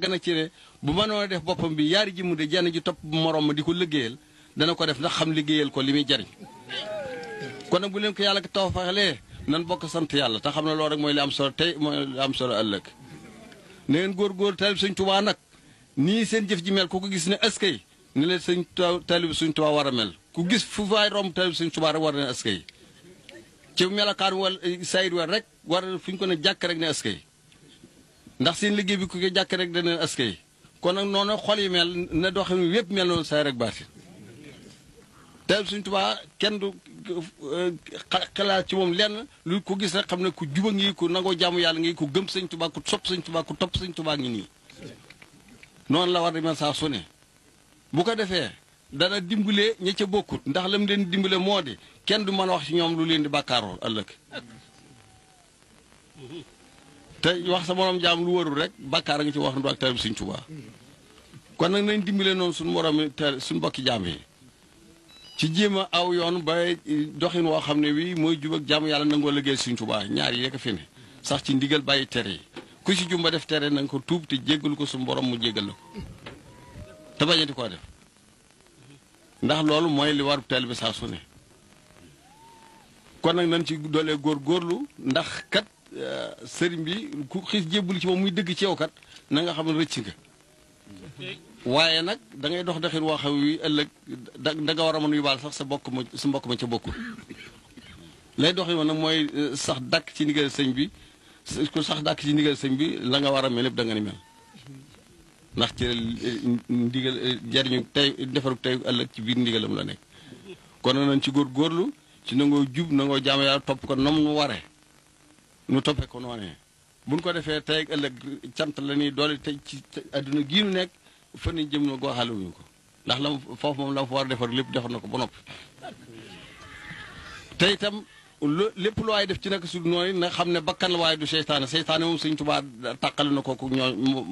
gën a ci ne bu mënoon a def boppam bi yaari ji mu de jenn ji topp morom ma di ko liggéeyal dana ko def ndax xam liggéeyal ko li muy jariñ kon nag bu leen ko yàlla tawfeexalee nan bokk sant yàlla te xam ne loolu rek mooy li am solo tey mooy li am solo ëllëg na ngeen góor taalib Sëñ Tuubaa nag nii seen jëf ji mel ku ko gis ne askay ni leen sëñ taalib Sëñ Tuubaa war a mel ku gis fu faay romb taalib Sëñ Tuubaa rek war na askay ci melokaan wala sayid war rek war fu ñu ko ne jàkk rek ne askay ndax seen liggéey bi ku ko jàkk rek dana askay kon nag noonu xol yi mel na doxin yépp mel noonu say rek baati taalib Sëñ Tuubaa kenn du xalaat ci moom lenn lu ko gis rek xam ne ku juba ngi ku nangoo jaamu yàlla ngi ku gëm Sëñ Tuubaa ku sopp Sëñ Tuubaa ku topp Sëñ Tuubaa ngi nii noonu la war di mel saa su ne bu ko defee dana dimbale ña ca bokkut ndax lam leen dimbale moo di kenn du mën a wax ci ñoom lu leen di bàkkaaroo ëllëg te wax sa morom jaam lu warul rek bàkkaar a nga ci wax ndu ak taalib Sëñ Tuubaa kon nag nañ dimbale noonu suñu morom te suñu bokki jaam yi ci jéem a aw yoon ba doxin woo xam ne wi mooy jub ak jaamu yàlla nangoo liggéey Sëñ Tuubaa ñaar yi rek a fi ne sax ci ndigal bàyyi tere yi ku ci jumba def tere na nga ko tuub te jéggalu ko suñu borom mu jéggal la ko te bañati koo def ndax loolu mooy li war taalibe saa su ne kon nag nañ ci doolee góorgóorlu ndax kat sëriñ bi ku xis jébbul ci moom muy dëgg ci yow kat na nga xam ne rëcc nga waaye nag da ngay dox doxin woo xam wi ëllëg da nga war a mën yóbbaal sax sa mbokk ma ca bokkul lay doxin woon nag mooy sax dàkk ci ndigal sëñ bi ku sax dàkk ci ndigal sëñ bi la nga war a mel lépp da nga ni mel ndax ci ndigal jariñu tey defaru tey ëllëg ci biir ndigalam la nekk kon nañ ci góorgóorlu ci nangoo jub nangoo jaamu yàlla topp ko nom nu waree nu toppee ko noonee buñ ko defee tey ak ëllëg cant la ñuy doole tey ci àdduna gii nu nekk fa ni jëm na gooxaale wuñu ko ndax lam foofu moom la fa war a defar lépp defar na ko ba noppi te itam lépp lu waay def ci naka su nooy na xam ne bakkan la waaye du seytaane seytaane moom Sëñ Tuubaa tàqale na kooku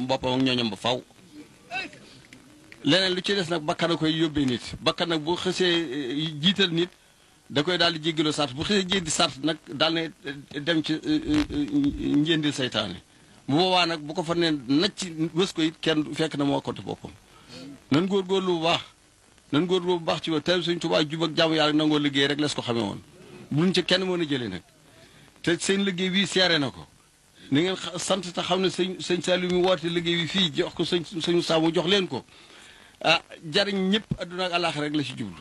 boppam ak ñooñam ba faw leneen lu ci des nag bakkan a koy yóbbee nit bakkan nag bu xësee jiital nit da koy daal di jéggaloo sart bu xësee jéggi sart nag daal ne dem ci njëndil seytaane bu boobaa nag bu ko fa ne nacc wës ko it kenn fekk na moo côté boppam nan góorgóorlu bu baax nan góorgóorlu bu baax ci wa tey Sëñ Tuubaa jub ak jaamu yàlla nangoo liggéey rek les ko xamee woon buñ ca kenn mën a jëlee nag te seen liggéey bii seere na ko ni ngeen sant te xam ne sëñ Saliou mi woote liggéey bi fii jox ko sëñ Saamu jox leen ko ah jariñ ñëpp adduna ak àllaaxira rek la ci jublu